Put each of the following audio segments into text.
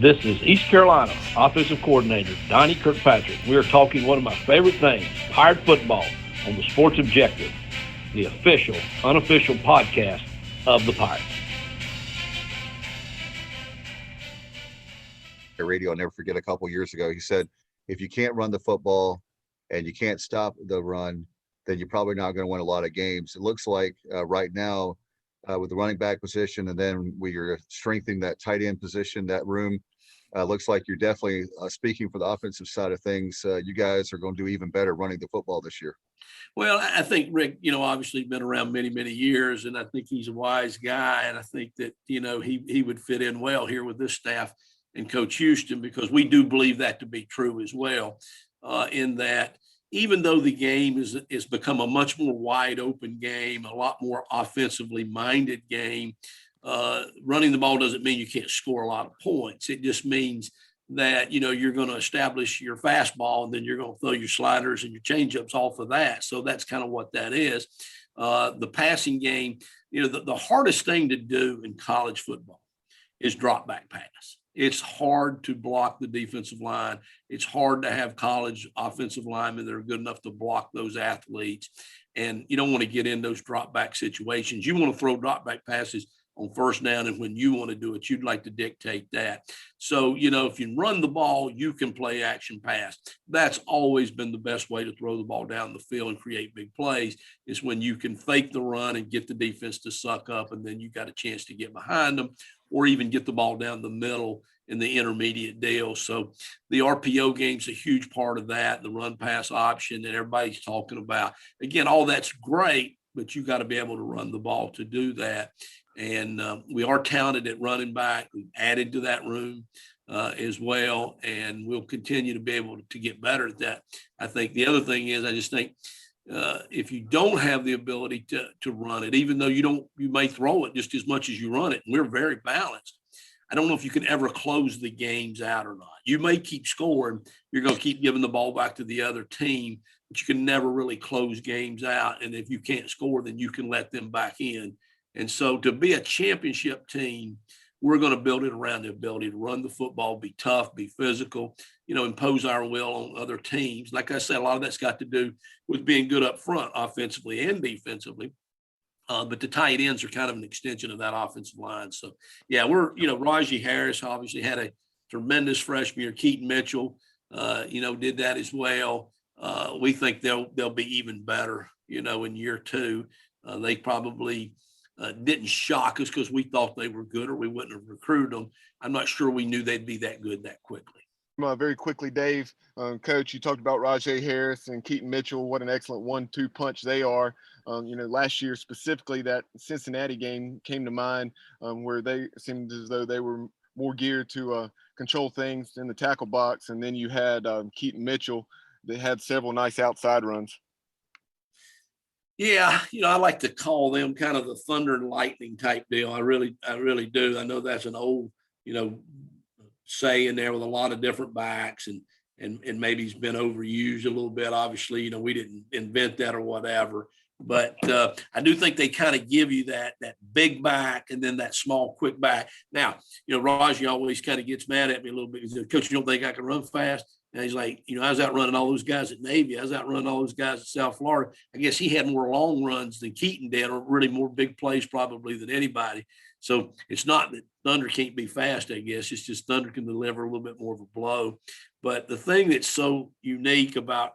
This is East Carolina Offensive Coordinator Donnie Kirkpatrick. We are talking one of my favorite things, Pirate football, on the Sports Objective, the official, unofficial podcast of the Pirates. Radio, I'll never forget a couple years ago, he said, if you can't run the football and you can't stop the run, then you're probably not going to win a lot of games. It looks like right now with the running back position, and then we are strengthening that tight end position, that room, looks like you're definitely speaking for the offensive side of things. You guys are going to do even better running the football this year. Well, I think Rick, obviously been around many, many years, and I think he's a wise guy. And I think that, he would fit in well here with this staff and Coach Houston, because we do believe that to be true as well, in that even though the game is become a much more wide open game, a lot more offensively minded game, running the ball doesn't mean you can't score a lot of points. It just means that, you're going to establish your fastball, and then you're going to throw your sliders and your changeups off of that. So that's kind of what that is. The passing game, the hardest thing to do in college football is drop back pass. It's hard to block the defensive line. It's hard to have college offensive linemen that are good enough to block those athletes. And you don't want to get in those drop back situations. You want to throw drop back passes on first down, and when you want to do it, you'd like to dictate that. So, if you run the ball, you can play action pass. That's always been the best way to throw the ball down the field and create big plays, is when you can fake the run and get the defense to suck up, and then you got a chance to get behind them, or even get the ball down the middle in the intermediate deal. So the RPO game's a huge part of that, the run pass option that everybody's talking about. Again, all that's great, but you got to be able to run the ball to do that. And we are talented at running back. We've added to that room as well, and we'll continue to be able to get better at that. I think the other thing is, I just think if you don't have the ability to run it, even though you may throw it just as much as you run it, and we're very balanced, I don't know if you can ever close the games out or not. You may keep scoring. You're going to keep giving the ball back to the other team, but you can never really close games out. And if you can't score, then you can let them back in. And so to be a championship team, we're going to build it around the ability to run the football, be tough, be physical, impose our will on other teams. Like I said, a lot of that's got to do with being good up front, offensively and defensively. But the tight ends are kind of an extension of that offensive line. So, yeah, Rahjai Harris obviously had a tremendous freshman year. Keaton Mitchell, did that as well. We think they'll be even better, in year two. They probably didn't shock us because we thought they were good, or we wouldn't have recruited them. I'm not sure we knew they'd be that good that quickly. Very quickly, Dave, Coach, you talked about Rahjai Harris and Keaton Mitchell. What an excellent 1-2 punch they are. Last year specifically, that Cincinnati game came to mind, where they seemed as though they were more geared to control things in the tackle box. And then you had Keaton Mitchell that had several nice outside runs. Yeah, I like to call them kind of the thunder and lightning type deal. I really do. I know that's an old, saying there with a lot of different backs, and maybe he's been overused a little bit. Obviously, we didn't invent that or whatever. But I do think they kind of give you that big back and then that small, quick back. Now, Rahjai always kind of gets mad at me a little bit. He says, Coach, you don't think I can run fast? And he's like, I was out running all those guys at Navy. I was out running all those guys at South Florida. I guess he had more long runs than Keaton did, or really more big plays probably than anybody. So it's not that Thunder can't be fast, I guess. It's just Thunder can deliver a little bit more of a blow. But the thing that's so unique about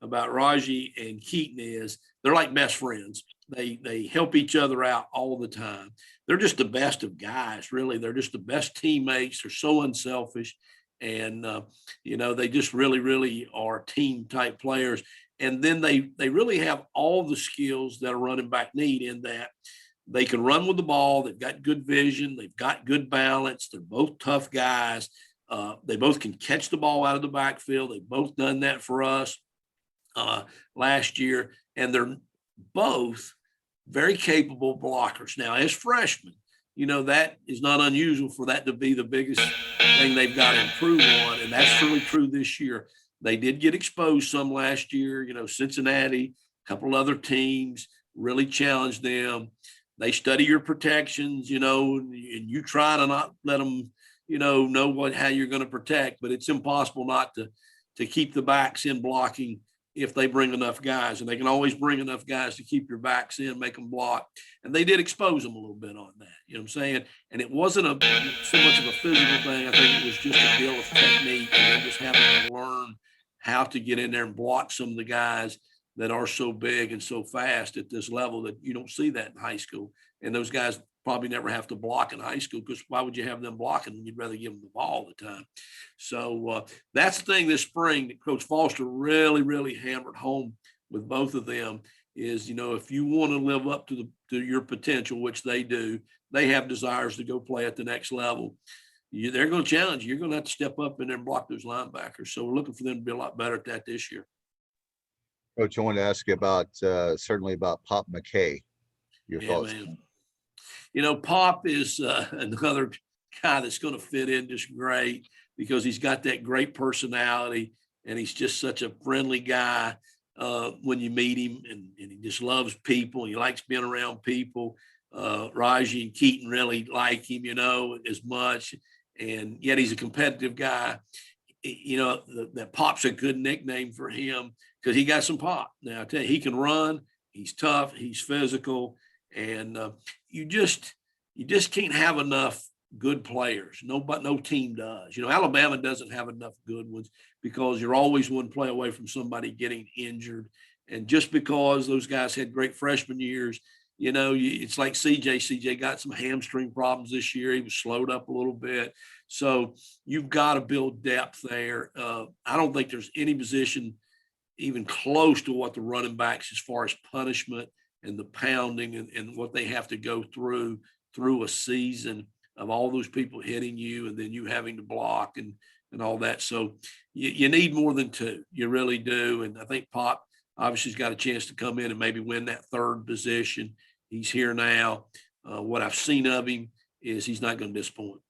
Rahjai and Keaton is they're like best friends. They help each other out all the time. They're just the best of guys, really. They're just the best teammates. They're so unselfish. And, they just really, really are team type players. And then they really have all the skills that a running back need, in that they can run with the ball. They've got good vision. They've got good balance. They're both tough guys. They both can catch the ball out of the backfield. They've both done that for us last year. And they're both very capable blockers. Now, as freshmen, that is not unusual for that to be the biggest thing they've got to improve on. And that's really true this year. They did get exposed some last year. Cincinnati, a couple other teams really challenged them. They study your protections, and you try to not let them, how you're going to protect, but it's impossible not to keep the backs in blocking if they bring enough guys, and they can always bring enough guys to keep your backs in, make them block. And they did expose them a little bit on that, you know what I'm saying? And it wasn't so much of a physical thing. I think it was just a deal of technique and just having to learn how to get in there and block some of the guys that are so big and so fast at this level that you don't see that in high school. And those guys probably never have to block in high school, because why would you have them blocking when you'd rather give them the ball all the time? So that's the thing this spring that Coach Foster really, really hammered home with both of them is, if you want to live up to your potential, which they do, they have desires to go play at the next level. They're going to challenge you. You're going to have to step up in there and block those linebackers. So we're looking for them to be a lot better at that this year. Coach, I wanted to ask you about certainly about Pop McKay. Your thoughts? Man. Pop is another guy that's going to fit in just great, because he's got that great personality and he's just such a friendly guy when you meet him, and he just loves people. He likes being around people. Rahjai and Keaton really like him, as much, and yet he's a competitive guy. That Pop's a good nickname for him because he got some pop. Now I tell you, he can run, he's tough, he's physical, and you just can't have enough good players. No team does. Alabama doesn't have enough good ones because you're always one play away from somebody getting injured. And just because those guys had great freshman years, it's like CJ. CJ got some hamstring problems this year. He was slowed up a little bit. So you've got to build depth there. I don't think there's any position even close to what the running backs, as far as punishment and the pounding and what they have to go through a season of all those people hitting you and then you having to block and all that. So you need more than two. You really do. And I think Pop obviously has got a chance to come in and maybe win that third position. He's here now. What I've seen of him is he's not going to disappoint.